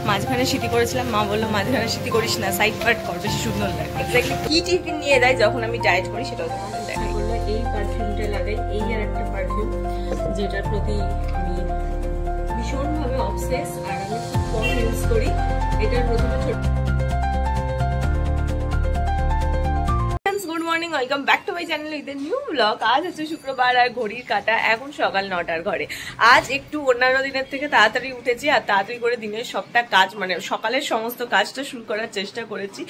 মাঝখানে সিটি করেছিলাম, মা বললো মাঝখানে সিটি করিস না, সাইড পার্ট কর, বেশি সুন্দর লাগে। এক্স্যাক্টলি কি টিফিন নিয়ে দেয় যখন আমি ডায়েট করি সেটাও তোমাদের দেখাই। বললো এই পারফিউমটা লাগাই, এই আর একটা পারফিউম যেটার প্রতি আমি ভীষণভাবে অবসেস আর আমি খুব কম ইউজ করি। এটার প্রথমে ছোট good morning, welcome back to my channel with a new blog. আজ হচ্ছে শুক্রবার আর ঘড়ির কাঁটা এখন সকাল 9টার ঘরে। আজ একটু অন্যান্য দিনের থেকে তাড়াতাড়ি উঠেছি আর তাড়াতাড়ি করে দিনের সবটা কাজ মানে সকালের সমস্ত কাজটা শুরু করার চেষ্টা করেছি।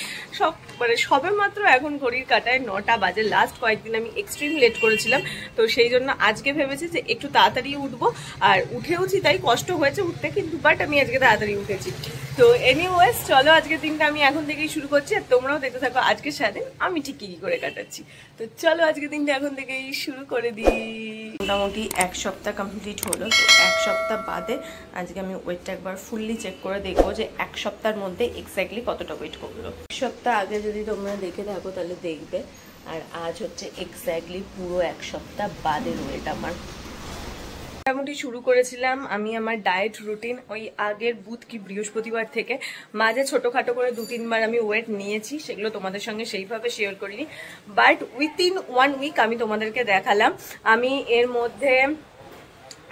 সবে মাত্র এখন ঘড়ির কাঁটায় 9টা বাজে। লাস্ট কয়েকদিন আমি এক্সট্রিম লেট করেছিলাম, তো সেই জন্য আজকে ভেবেছি যে একটু তাড়াতাড়ি উঠবো। আর উঠেওছি, তাই কষ্ট হয়েছে উঠতে, কিন্তু বাট আমি আজকে তাড়াতাড়ি উঠেছি। তো এনিওয়েজ চলো আজকের দিনটা আমি এখন থেকেই শুরু করছি আর তোমরাও দেখতে থাকো আজকের সাথে আমি ঠিক কি করে কাটাচ্ছি। তো চলো আজকের দিনটা এখন থেকেই শুরু করে দিই। মোটামুটি এক সপ্তাহ কমপ্লিট হলো, তো এক সপ্তাহ বাদে আজকে আমি ওয়েটটা একবার ফুললি চেক করে দেখবো যে এক সপ্তাহের মধ্যে এক্স্যাক্টলি কতটা ওয়েট করলো। এক সপ্তাহ আগে যদি তোমরা দেখে থাকো তাহলে দেখবে, আর আজ হচ্ছে এক্স্যাক্টলি পুরো এক সপ্তাহ বাদের ওয়েট আমার। মোটামুটি শুরু করেছিলাম আমি আমার ডায়েট রুটিন ওই আগের বুধ কি বৃহস্পতিবার থেকে। মাঝে ছোটোখাটো করে 2-3 বার আমি ওয়েট নিয়েছি, সেগুলো তোমাদের সঙ্গে সেইভাবে শেয়ার করিনি, বাট উইথিন 1 উইক আমি তোমাদেরকে দেখালাম। আমি এর মধ্যে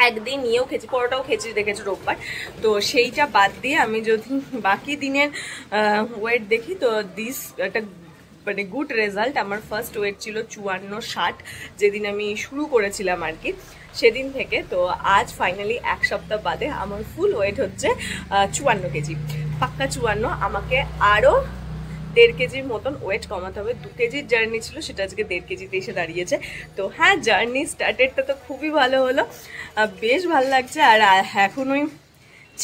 একদিন নিয়েও খেয়েছি, পরোটাও খেয়েছি দেখেছি রোববার। তো সেইটা বাদ দিয়ে আমি যদি বাকি দিনের ওয়েট দেখি তো একটা মানে গুড রেজাল্ট। আমার ফার্স্ট ওয়েট ছিল 54-60 যেদিন আমি শুরু করেছিলাম আর কি, সেদিন থেকে। তো আজ ফাইনালি এক সপ্তাহ বাদে আমার ফুল ওয়েট হচ্ছে 54 কেজি, পাক্কা 54। আমাকে আরও 1.5 কেজির মতন ওয়েট কমাতে হবে। 2 কেজির জার্নি ছিল, সেটা আজকে 1.5 কেজিতে এসে দাঁড়িয়েছে। তো হ্যাঁ, জার্নি স্টার্টেডটা তো খুবই ভালো হলো, বেশ ভালো লাগছে। আর এখন ওই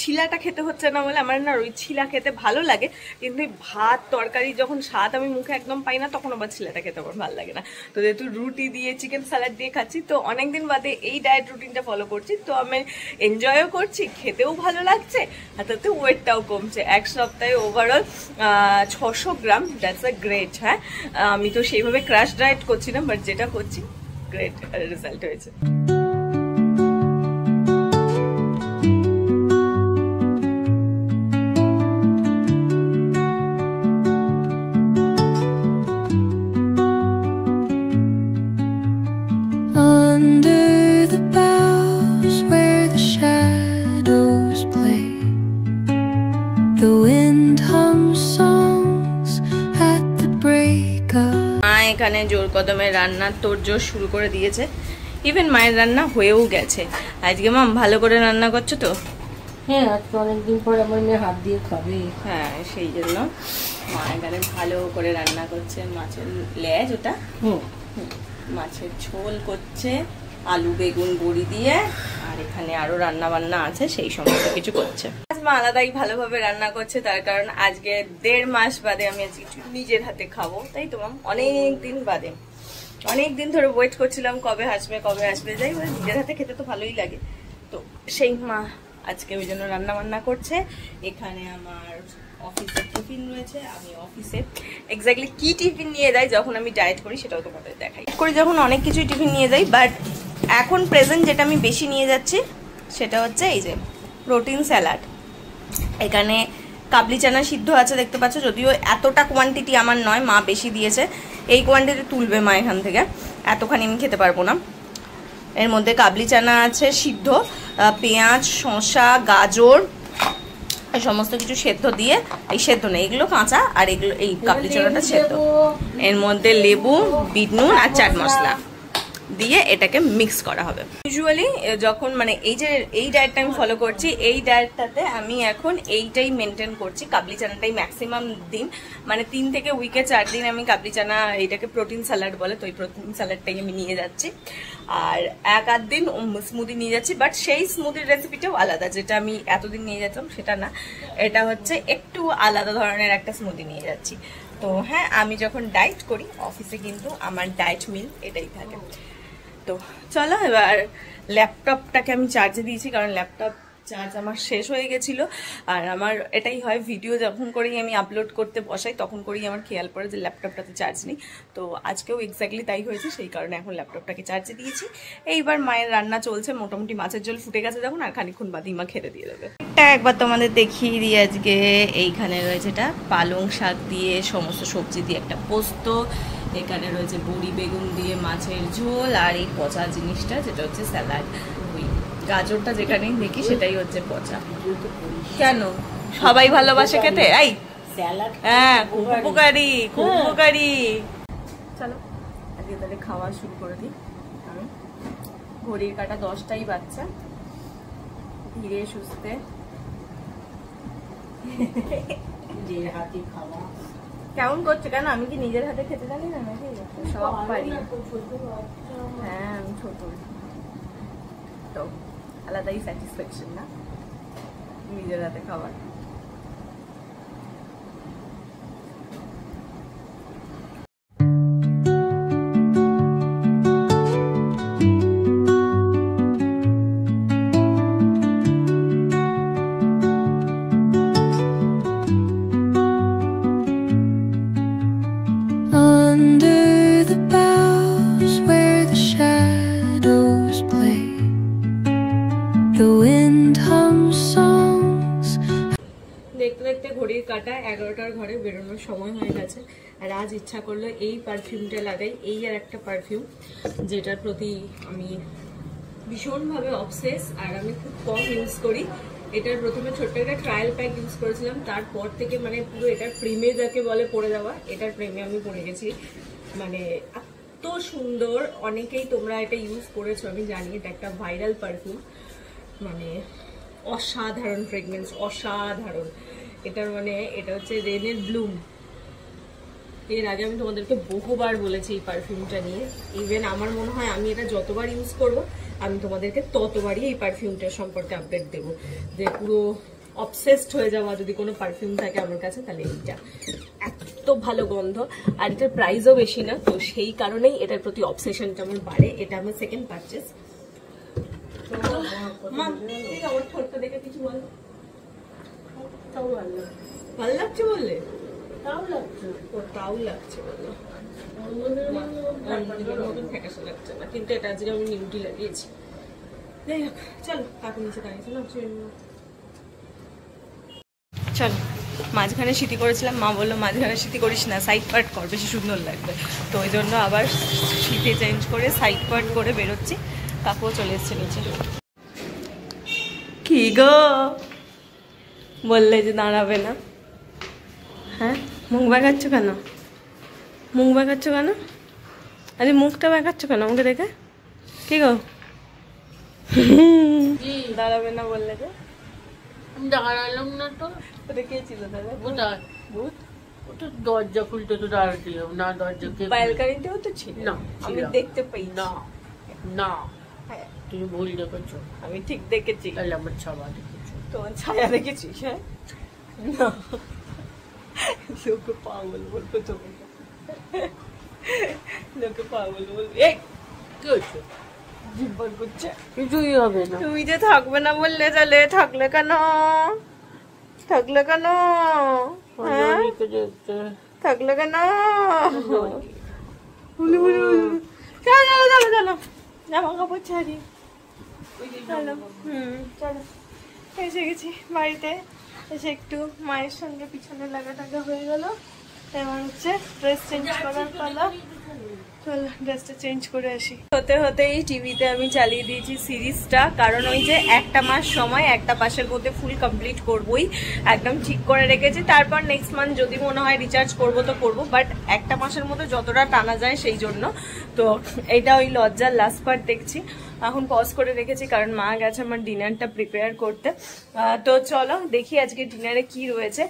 ছিলাটা খেতে হচ্ছে না বলে আমার না ওই ছিলা খেতে ভালো লাগে, কিন্তু ভাত তরকারি যখন স্বাদ আমি মুখে একদম পাই না তখন আবার ছিলাটা খেতে আমার ভালো লাগে না। তো যেহেতু রুটি দিয়ে চিকেন স্যালাড দিয়ে খাচ্ছি, তো অনেকদিন বাদে এই ডায়েট রুটিনটা ফলো করছি, তো আমি এনজয়ও করছি, খেতেও ভালো লাগছে, আর তাতে ওয়েটটাও কমছে। এক সপ্তাহে overall 600 gram, that's a great. হ্যাঁ, আমি তো সেইভাবে ক্রাশ ডায়েট করছি না, বাট যেটা করছি গ্রেট রেজাল্ট হয়েছে। এখানে জোর কদমে রান্নার তোড়জোড় শুরু করে দিয়েছে, ইভেন মায়ের রান্না হয়েও গেছে। আজকে মাম ভালো করে রান্না করছো তো? হ্যাঁ, আজকে অনেকদিন পর আমার মেয়ে হাত দিয়ে খাবে। হ্যাঁ, সেই জন্য মা এখানে ভালো করে রান্না করছে। মাছের লেজ, ওটা মাছের ঝোল করছে আলু বেগুন বড়ি দিয়ে, আর এখানে আরো রান্না বান্না আছে, সেই সমস্ত কিছু করছে। আজ মা আলাদাই ভালোভাবে রান্না করছে, তার কারণ আজকে 1.5 মাস বাদে আমি আজকে নিজের হাতে খাবো, তাই তো মাম? অনেক দিন বাদে, অনেক দিন ধরে ওয়েট করছিলাম কবে আসবে কবে আসবে, যাই বলে নিজের হাতে খেতে তো ভালোই লাগে। তো সেই মা আজকে ওই জন্য রান্না বান্না করছে। এখানে আমার অফিসের টিফিন রয়েছে, আমি অফিসে এক্স্যাক্টলি কি টিফিন নিয়ে যাই যখন আমি ডায়েট করি সেটাও তোমাদের দেখাই। করি যখন অনেক কিছুই টিফিন নিয়ে যাই, বাট এখন প্রেজেন্ট যেটা আমি বেশি নিয়ে যাচ্ছি সেটা হচ্ছে এই যে প্রোটিন স্যালাড। এখানে কাবলি চানা সিদ্ধ আছে দেখতে পাচ্ছ, যদিও এতটা কোয়ান্টিটি আমার নয়, মা বেশি দিয়েছে। এই কোয়ান্টিটি তুলবে মা এখান থেকে, এতখানি আমি খেতে পারবো না। এর মধ্যে কাবলি চানা আছে সিদ্ধ, পেঁয়াজ শসা গাজর এই সমস্ত কিছু সেদ্ধ দিয়ে, এই সেদ্ধ নেই, এগুলো কাঁচা, আর এগুলো এই কাবলি চানাটা সেদ্ধ। এর মধ্যে লেবু, বিট নুন আর চাট মশলা দিয়ে এটাকে মিক্স করা হবে। ইউজুয়ালি যখন মানে এই ডায়েটটা আমি ফলো করছি, এই ডায়েটটাতে আমি এখন এইটাই মেনটেন করছি। কাবলি চানাটাই ম্যাক্সিমাম দিন, মানে 3 থেকে উইকে 4 দিন আমি কাবলি চানা, এইটাকে প্রোটিন স্যালাড বলে, তো এই প্রোটিন স্যালাডটাই আমি নিয়ে যাচ্ছি। আর 1-8 দিন স্মুদি নিয়ে যাচ্ছি, বাট সেই স্মুদির রেসিপিটাও আলাদা, যেটা আমি এতদিন নিয়ে যেতাম সেটা না, এটা হচ্ছে একটু আলাদা ধরনের একটা স্মুদি নিয়ে যাচ্ছি। তো হ্যাঁ, আমি যখন ডায়েট করি অফিসে কিন্তু আমার ডায়েট মিল এটাই থাকে। তো চলো এবার ল্যাপটপটাকে আমি চার্জে দিয়েছি, কারণ ল্যাপটপ চার্জ আমার শেষ হয়ে গেছিল। আর আমার এটাই হয়, ভিডিও যখন করেই আমি আপলোড করতে বসাই তখন করেই আমার খেয়াল পড়ে যে ল্যাপটপটাতে চার্জ নেই। তো আজকেও এক্স্যাক্টলি তাই হয়েছে, সেই কারণে এখন ল্যাপটপটাকে চার্জে দিয়েছি। এইবার মায়ের রান্না চলছে, মোটামুটি মাছের ঝোল ফুটে গেছে যখন, আর খানিক্ষণ বাদে মা খেতে দিয়ে দেবে। এটা একবার তোমাদের দেখিয়ে দিই আজকে। এইখানে রয়েছে এটা পালং শাক দিয়ে সমস্ত সবজি দিয়ে একটা পোস্ত, এখানে রয়েছে বড়ি বেগুন দিয়ে মাছের ঝোল, আর এই পচা জিনিসটা যেটা হচ্ছে স্যালাড। ওই গাজরটা যেখানেই দেখি সেটাই হচ্ছে পচা। কেন সবাই ভালোবাসে খেতে? এই হ্যাঁ, খুব উপকারী, খুব উপকারী। চলো আজকে তাহলে খাওয়া শুরু করে দিই। ঘড়ির কাঁটা 10টাই বাচ্চা, ধীরে সুস্থে নিজের হাতে খাওয়া কেমন করছে? কেন আমি কি নিজের হাতে খেতে জানি না নাকি? সব পারি। হ্যাঁ আমি ছোট, তো আলাদাই স্যাটিসফ্যাকশন না নিজের হাতে খাবার। দেখতে দেখতে ঘড়ির কাঁটা 11টার ঘরে বেরোনোর সময় হয়ে গেছে। আর আজ ইচ্ছা করলো এই পারফিউমটা লাগাই। এই আর একটা পারফিউম যেটার প্রতি আমি ভীষণভাবে অবসেস, আর আমি খুব কম ইউজ করি। এটার প্রথমে ছোট্ট একটা ট্রায়াল প্যাক ইউজ করেছিলাম, তারপর থেকে মানে পুরো এটার প্রেমে যাকে বলে পড়ে যাওয়া, এটার প্রেমে আমি পড়ে গেছি। মানে এত সুন্দর, অনেকেই তোমরা এটা ইউজ করেছো আমি জানি, এটা একটা ভাইরাল পারফিউম, মানে অসাধারণ ফ্রেগনেন্স, অসাধারণ। এটার মানে এটা হচ্ছে রেনের ব্লুম। এর আগে আমি তোমাদেরকে বহুবার বলেছি এই পারফিউমটা নিয়ে। ইভেন আমার মনে হয় আমি এটা যতবার ইউজ করব আমি তোমাদেরকে ততবারই এই পারফিউমটার সম্পর্কে আপডেট দেবো। যে পুরো অবসেসড হয়ে যাওয়া যদি কোনো পারফিউম থাকে আমার কাছে, তাহলে এইটা। এত ভালো গন্ধ, আর এটার প্রাইসও বেশি না, তো সেই কারণেই এটার প্রতি অবসেশনটা আমার বাড়ে। এটা আমার সেকেন্ড পারচেস। আমার ঠোঁটটা দেখে কিছু বল। ভালো লাগছে বললে? তাও লাগছে বললো, ফ্যাকাশে লাগছে না, কিন্তু এটা আজকে আমি নিউটি লাগিয়েছি। যাই হোক চলো, কাকু নিচে দাঁড়িয়েছে না, চলো। মাঝখানে সিটি করেছিলাম, মা বললো মাঝখানে সিটি করিস না, সাইড পার্ট কর, বেশি সুন্দর লাগবে। তো ওই জন্য আবার সিটে চেঞ্জ করে সাইড পার্ট করে বেরোচ্ছি। কাকুও চলে এসছে নিচে। কি গো বললে যে দাঁড়াবে না? হ্যাঁ, মুখ বাঁকাচ্ছ কেন? মুখ বাঁকাচ্ছ কেন? আরে মুখটা বাঁকাচ্ছ কেন আমাকে দেখে? কি গো দাঁড়াবে না বললে যে? দাঁড়ালাম না তো। ওটা কে ছিল দাদা? কোথায় ভূত? ওটা দরজা খুলতে তো দাঁড়াচ্ছিলাম না, দরজা কে? ব্যালকনিতেও তো ছিল না, আমি দেখতে পাই না। না হ্যাঁ তুমি ভুল দেখেছো, আমি ঠিক দেখেছি। তাহলে আমার ছাওয়া দেখেছো। তোমার ছায়া দেখেছিস? হ্যাঁ না, লোকে পাগল বলবো তোমাকে, লোকে পাগল বলবো। এই কি হয়েছে? জিব্বর করছে। কিছুই হবে না। তুমি যে থাকবে না বললে, তাহলে থাকলে কেন? থাকলে কেন? হ্যাঁ? থাকলে কেন? চলো চলো চলো, জামা কাপড় ছাড়ি। চলো চলো, এসে গেছি বাড়িতে। এসে একটু মায়ের সঙ্গে পিছনে লাগা টাগা হয়ে গেল। এবার হচ্ছে ড্রেস চেঞ্জ করার পালা। চলো ড্রেসটা চেঞ্জ করে আসি। হতে হতেই টিভিতে আমি চালিয়ে দিয়েছি সিরিজটা, কারণ ওই যে একটা মাস সময়, একটা মাসের মধ্যে ফুল কমপ্লিট করবোই, একদম ঠিক করে রেখেছি। তারপর নেক্সট মান্থ যদি মনে হয় রিচার্জ করবো তো করবো, বাট একটা মাসের মধ্যে যতটা টানা যায় সেই জন্য। তো এইটা ওই লজ্জার লাস্ট পার্ট দেখছি, এখন পজ করে রেখেছি কারণ মা গেছে আমার ডিনারটা প্রিপেয়ার করতে। তো চলো দেখি আজকে ডিনারে কি রয়েছে।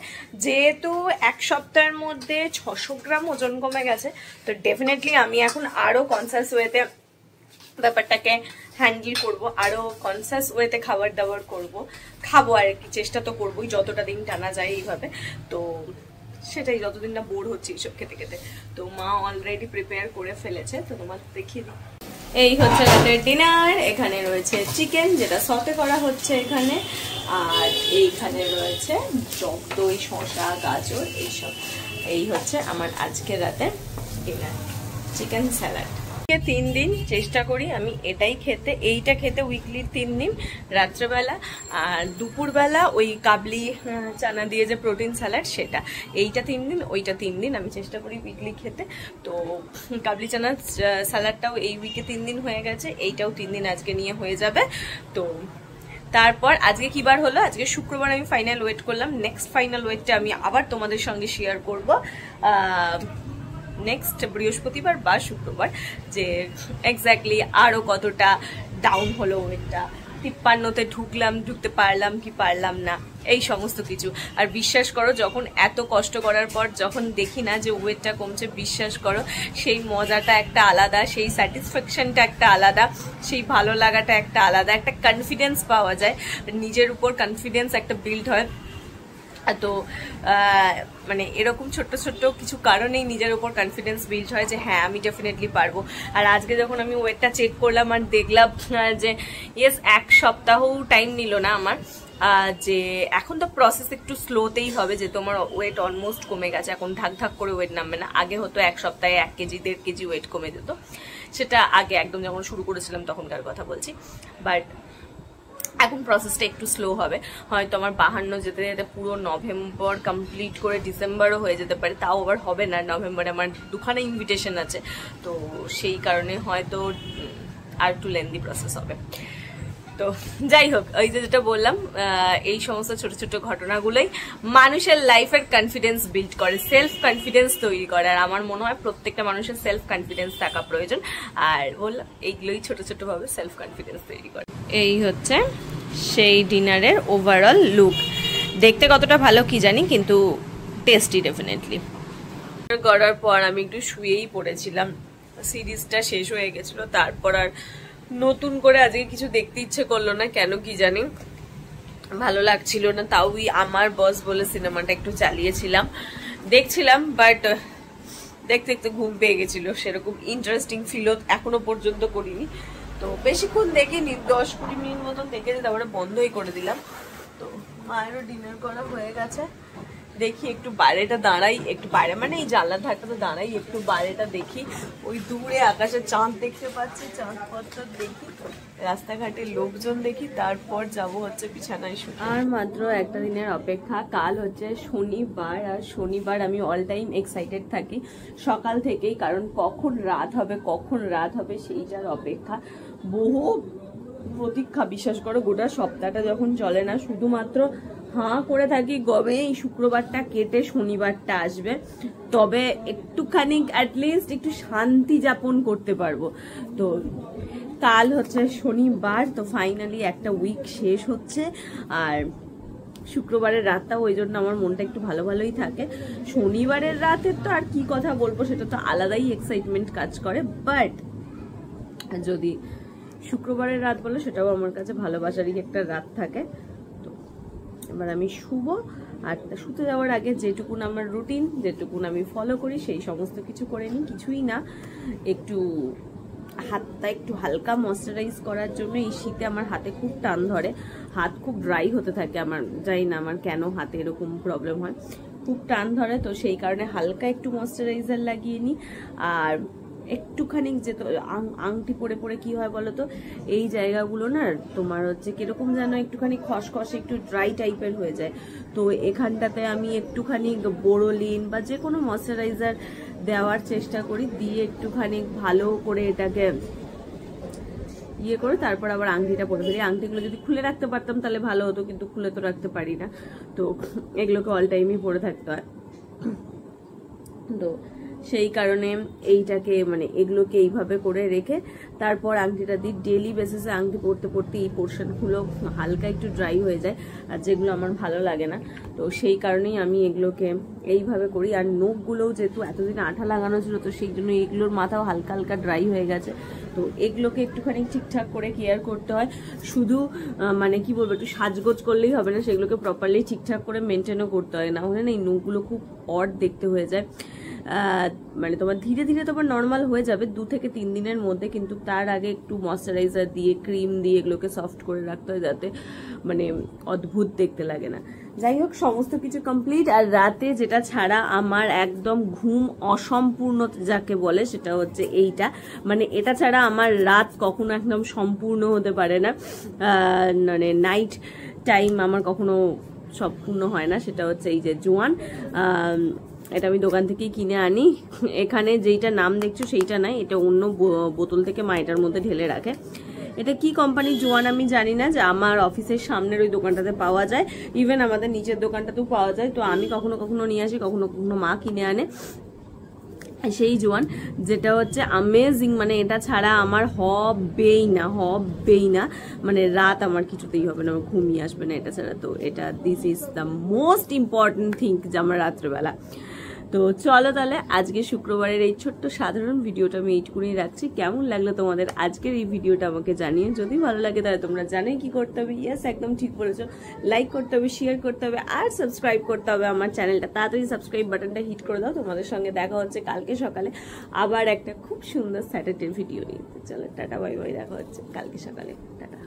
যেহেতু এক সপ্তাহের মধ্যে 600 গ্রাম ওজন কমে গেছে, তো ডেফিনেটলি আমি এখন আরো কনসাস ওয়েতে ব্যাপারটাকে হ্যান্ডেল করব, আরো কনসাস ওয়েতে খাবার দাবার খাবো আর কি, চেষ্টা তো করবোই যতটা দিন টানা যায় এইভাবে। তো সেটাই, যতদিন না বোর হচ্ছে এইসব খেতে খেতে। তো মা অলরেডি প্রিপেয়ার করে ফেলেছে, তো তোমার দেখিয়ে দিই। এই হচ্ছে রাতের ডিনার। এখানে রয়েছে চিকেন, যেটা সতে করা হচ্ছে এখানে, আর এইখানে রয়েছে টক দই, শসা, গাজর, এইসব। এই হচ্ছে আমার আজকের রাতের ডিনার, চিকেন স্যালাড। 3 দিন চেষ্টা করি আমি এটাই খেতে, এইটা খেতে উইকলি 3 দিন, রাত্রেবেলা আর দুপুরবেলা ওই কাবলি চানা দিয়ে যে প্রোটিন স্যালাড সেটা, এইটা 3 দিন, ওইটা 3 দিন আমি চেষ্টা করি উইকলি খেতে। তো কাবলি চানা স্যালাডটাও এই উইকে 3 দিন হয়ে গেছে, এইটাও 3 দিন আজকে নিয়ে হয়ে যাবে। তো তারপর আজকে কি বার হলো, আজকে শুক্রবার আমি ফাইনাল ওয়েট করলাম। নেক্সট ফাইনাল ওয়েটটা আমি আবার তোমাদের সঙ্গে শেয়ার করব নেক্সট বৃহস্পতিবার বা শুক্রবার, যে এক্স্যাক্টলি আরো কতটা ডাউন হলো ওয়েটটা, 53তে ঢুকতে পারলাম কি পারলাম না, এই সমস্ত কিছু। আর বিশ্বাস করো, যখন এত কষ্ট করার পর যখন দেখি না যে ওয়েটটা কমছে, বিশ্বাস করো সেই মজাটা একটা আলাদা, সেই স্যাটিসফ্যাকশনটা একটা আলাদা, সেই ভালো লাগাটা একটা আলাদা, একটা কনফিডেন্স পাওয়া যায়, নিজের উপর কনফিডেন্স একটা বিল্ড হয়। তো মানে এরকম ছোট্ট ছোট্ট কিছু কারণেই নিজের উপর কনফিডেন্স বিল্ড হয় যে হ্যাঁ আমি ডেফিনেটলি পারবো। আর আজকে যখন আমি ওয়েটটা চেক করলাম আর দেখলাম যে ইয়েস, 1 সপ্তাহও টাইম নিল না আমার, যে এখন তো প্রসেস একটু স্লোতেই হবে, যে তোমার ওয়েট অলমোস্ট কমে গেছে, এখন ধাক ধাক করে ওয়েট নামবে না। আগে হতো 1 সপ্তাহে 1 কেজি 1.5 কেজি ওয়েট কমে যেত, সেটা আগে একদম যখন শুরু করেছিলাম তখনকার কথা বলছি। বাট এখন প্রসেসটা একটু স্লো হবে, হয়তো আমার 52 যেতে যেতে পুরো নভেম্বর কমপ্লিট করে ডিসেম্বরও হয়ে যেতে পারে, তাও আবার হবে না। নভেম্বরে আমার 2খানা ইনভিটেশন আছে, তো সেই কারণে হয়তো আর একটু লেন্দি প্রসেস হবে। তো যাই হোক, ওই যেটা বললাম, এই সমস্ত ছোট ছোট ঘটনাগুলোই মানুষের লাইফের কনফিডেন্স বিল্ড করে, সেলফ কনফিডেন্স তৈরি করে। আর আমার মনে হয় প্রত্যেকটা মানুষের সেলফ কনফিডেন্স থাকা প্রয়োজন, আর বললাম এইগুলোই ছোট ছোট ভাবে সেলফ কনফিডেন্স তৈরি করে। এই হচ্ছে সেই ডিনারের ওভারঅল লুক। দেখতে কতটা ভালো কি জানি, কিন্তু টেস্টি ডেফিনেটলি। করার পর আমি একটু শুয়েই পড়েছিলাম, সিরিজটা শেষ হয়ে গেছিল, তারপর আর নতুন করে আজকে কিছু দেখতে ইচ্ছে করলো না, কেন কি জানি, ভালো লাগছিল না। তাও আমার বস বলে সিনেমাটা একটু চালিয়েছিলাম, দেখছিলাম, বাট দেখতে দেখতে ঘুম পেয়ে গেছিল, সেরকম ইন্টারেস্টিং ফিল এখনো পর্যন্ত করিনি। তো বেশিক্ষণ দেখিনি, 10-20 মিনিট মতন দেখে তারপরে বন্ধই করে দিলাম। তো মায়েরও ডিনার করা হয়ে গেছে, দেখি একটু বাইরেটা দাঁড়াই, একটু বাইরে মানে এই জানলার ধারটাতে দাঁড়াই, একটু বাইরেটা দেখি, ওই দূরে আকাশে চাঁদ দেখতে পাচ্ছি, চাঁদ পত্র দেখি, রাস্তাঘাটে লোকজন দেখি, তারপর যাব হচ্ছে বিছানায় শুতে। আর মাত্র একটা দিনের অপেক্ষা, কাল হচ্ছে শনিবার, আর শনিবার আমি অল টাইম এক্সাইটেড থাকি সকাল থেকেই, কারণ কখন রাত হবে সেইটার অপেক্ষা, বহু প্রতীক্ষা। বিশ্বাস করো, গোটা সপ্তাহটা যখন চলে না, শুধুমাত্র হাঁ করে থাকি কবে এই শুক্রবারটা কেটে শনিবারটা আসবে, তবে একটুখানি অ্যাটলিস্ট একটু শান্তি যাপন করতে পারবো। তো কাল হচ্ছে শনিবার, তো ফাইনালি একটা উইক শেষ হচ্ছে, আর শুক্রবারের রাতটা ওই জন্য আমার মনটা একটু ভালো ভালোই থাকে। শনিবারের রাতের তো আর কি কথা বলবো, সেটা তো আলাদাই এক্সাইটমেন্ট কাজ করে, বাট যদি শুক্রবারের রাত বলে সেটাও আমার কাছে ভালোবাসারই একটা রাত থাকে। তো এবার আমি শুবো, আর শুতে যাওয়ার আগে যেটুকুন আমার রুটিন, যেটুকুন আমি ফলো করি, সেই সমস্ত কিছু করে নিই। কিছুই না, একটু হাতটা একটু হালকা ময়শ্চারাইজ করার জন্য। এই শীতে আমার হাতে খুব টান ধরে, হাত খুব ড্রাই হতে থাকে, আমার জানি না আমার কেন হাতে এরকম প্রবলেম হয়, খুব টান ধরে। তো সেই কারণে হালকা একটু ময়শ্চারাইজার লাগিয়ে নিই। আর একটুখানি যে আংটি পরে পরে কি হয় বলো তো, এই জায়গাগুলো না তোমার হচ্ছে কিরকম যেন একটুখানি খসখসে, একটু ড্রাই টাইপের হয়ে যায়। তো এখানটাতে আমি একটুখানি বোরোলিন বা যে কোনো ময়শ্চারাইজার দেওয়ার চেষ্টা করি, দিয়ে একটুখানি ভালো করে এটাকে ইয়ে করে তারপর আবার আংটিটা পরে ফেলি। আংটিগুলো যদি খুলে রাখতে পারতাম তাহলে ভালো হতো, কিন্তু খুলে তো রাখতে পারি না, তো এগুলোকে অল টাইমই পরে থাকতে হয়। তো সেই কারণে এইটাকে মানে এগুলোকে এইভাবে করে রেখে তারপর আংটিটা দিই। ডেলি বেসিসে আংটি পরতে পরতে এই পোর্শনগুলো হালকা একটু ড্রাই হয়ে যায়, আর যেগুলো আমার ভালো লাগে না, তো সেই কারণেই আমি এগুলোকে এইভাবে করি। আর নখগুলোও যেহেতু এতদিন আঠা লাগানো ছিল, তো সেই জন্য এগুলোর মাথাও হালকা হালকা ড্রাই হয়ে গেছে। তো এগুলোকে একটুখানি ঠিকঠাক করে কেয়ার করতে হয়। শুধু মানে কি বলবো, একটু সাজগোজ করলেই হবে না, সেগুলোকে প্রপারলি ঠিকঠাক করে মেনটেনও করতে হয়, না হলে না এই নখগুলো খুব অড দেখতে হয়ে যায়। মানে তোমার ধীরে ধীরে তোমার নর্মাল হয়ে যাবে 2 থেকে 3 দিনের মধ্যে, কিন্তু তার আগে একটু ময়শ্চারাইজার দিয়ে ক্রিম দিয়ে এগুলোকে সফট করে রাখতে হয় যাতে মানে অদ্ভুত দেখতে লাগে না। যাই হোক, সমস্ত কিছু কমপ্লিট। আর রাতে যেটা ছাড়া আমার একদম ঘুম অসম্পূর্ণ যাকে বলে সেটা হচ্ছে এইটা, মানে এটা ছাড়া আমার রাত কখনো একদম সম্পূর্ণ হতে পারে না, মানে নাইট টাইম আমার কখনো সম্পূর্ণ হয় না। সেটা হচ্ছে এই যে জোয়ান, এটা আমি দোকান থেকেই কিনে আনি। এখানে যেইটা নাম দেখছো সেইটা নাই, এটা অন্য বোতল থেকে মা এটার মধ্যে ঢেলে রাখে। এটা কি কোম্পানির জোয়ান আমি জানি না, যে আমার অফিসের সামনের ওই দোকানটাতে পাওয়া যায়, ইভেন আমাদের নিচের দোকানটাতেও পাওয়া যায়। তো আমি কখনো কখনো নিয়ে আসি, কখনো কখনো মা কিনে আনে সেই জোয়ান, যেটা হচ্ছে অ্যামেজিং। মানে এটা ছাড়া আমার হবেই না, মানে রাত আমার কিছুতেই হবে না, আমার ঘুমিয়ে আসবে না এটা ছাড়া। তো এটা this is the most important thing যে আমার রাত্রেবেলা। তো চলো তাহলে আজকে শুক্রবারের এই ছোট্ট সাধারণ ভিডিওটা আমি এইটুকুনি রাখছি। কেমন লাগলো তোমাদের আজকের এই ভিডিওটা আমাকে জানিয়ে, যদি ভালো লাগে তাহলে তোমরা জানো কি করতে হবে। ইয়েস, একদম ঠিক বলেছো, লাইক করতে হবে, শেয়ার করতে হবে, আর সাবস্ক্রাইব করতে হবে আমার চ্যানেলটা। তাড়াতাড়ি সাবস্ক্রাইব বাটনটা হিট করে দাও। তোমাদের সঙ্গে দেখা হচ্ছে কালকে সকালে আবার একটা খুব সুন্দর স্যাটারডে ভিডিও নিয়ে। চলো টাটা, বাই বাই, দেখা হচ্ছে কালকে সকালে, টাটা।